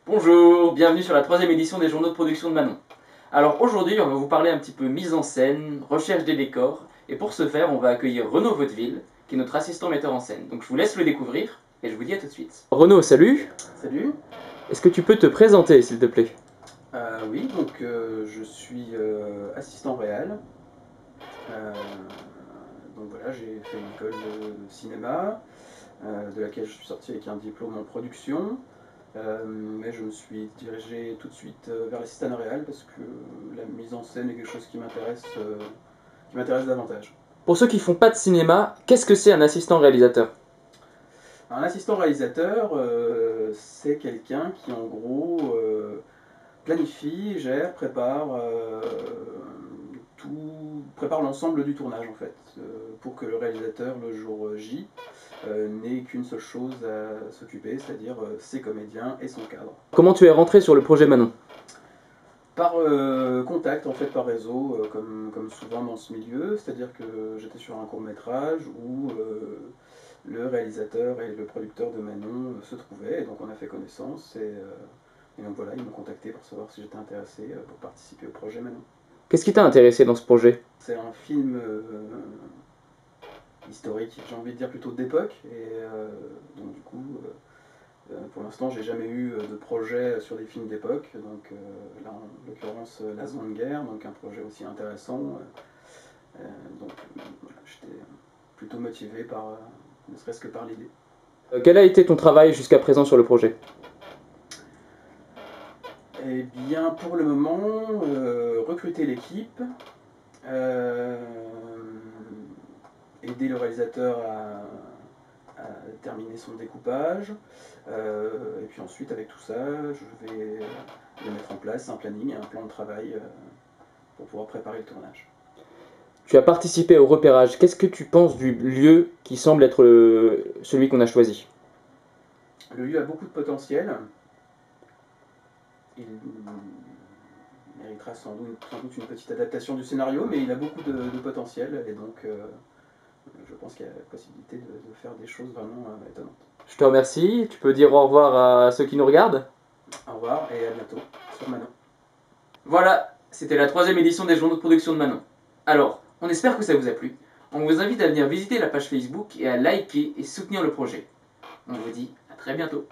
Bonjour, bienvenue sur la troisième édition des journaux de production de Manon. Alors aujourd'hui, on va vous parler un petit peu mise en scène, recherche des décors, et pour ce faire, on va accueillir Renaud Vaudeville, qui est notre assistant metteur en scène. Donc je vous laisse le découvrir, et je vous dis à tout de suite. Renaud, salut. Salut. Est-ce que tu peux te présenter, s'il te plaît? Oui, donc je suis assistant réal. Euh, donc voilà, j'ai fait une école de cinéma, de laquelle je suis sorti avec un diplôme en production. Mais je me suis dirigé tout de suite vers l'assistant réal parce que la mise en scène est quelque chose qui m'intéresse davantage. Pour ceux qui font pas de cinéma, qu'est-ce que c'est un assistant réalisateur? Un assistant réalisateur, c'est quelqu'un qui en gros planifie, gère, prépare l'ensemble du tournage en fait, pour que le réalisateur le jour J n'ait qu'une seule chose à s'occuper, c'est-à-dire ses comédiens et son cadre. Comment tu es rentré sur le projet Manon? Par contact en fait, par réseau, comme souvent dans ce milieu, c'est-à-dire que j'étais sur un court-métrage où le réalisateur et le producteur de Manon se trouvaient, et donc on a fait connaissance, et donc voilà, ils m'ont contacté pour savoir si j'étais intéressé pour participer au projet Manon. Qu'est-ce qui t'a intéressé dans ce projet? C'est un film historique, j'ai envie de dire plutôt d'époque, et donc du coup, pour l'instant, j'ai jamais eu de projet sur des films d'époque, donc là en l'occurrence La Seconde Guerre, donc un projet aussi intéressant. Donc voilà, j'étais plutôt motivé par, ne serait-ce que par l'idée. Quel a été ton travail jusqu'à présent sur le projet? Eh bien, pour le moment, recruter l'équipe, euh, aider le réalisateur à terminer son découpage, et puis ensuite, avec tout ça, je vais mettre en place un planning, un plan de travail pour pouvoir préparer le tournage. Tu as participé au repérage. Qu'est-ce que tu penses du lieu qui semble être celui qu'on a choisi? Le lieu a beaucoup de potentiel. Il méritera sans doute une petite adaptation du scénario, mais il a beaucoup de potentiel, et donc je pense qu'il y a la possibilité de faire des choses vraiment étonnantes. Je te remercie. Tu peux dire au revoir à ceux qui nous regardent? Au revoir et à bientôt sur Manon. Voilà, c'était la troisième édition des journaux de production de Manon. Alors, on espère que ça vous a plu. On vous invite à venir visiter la page Facebook et à liker et soutenir le projet. On vous dit à très bientôt.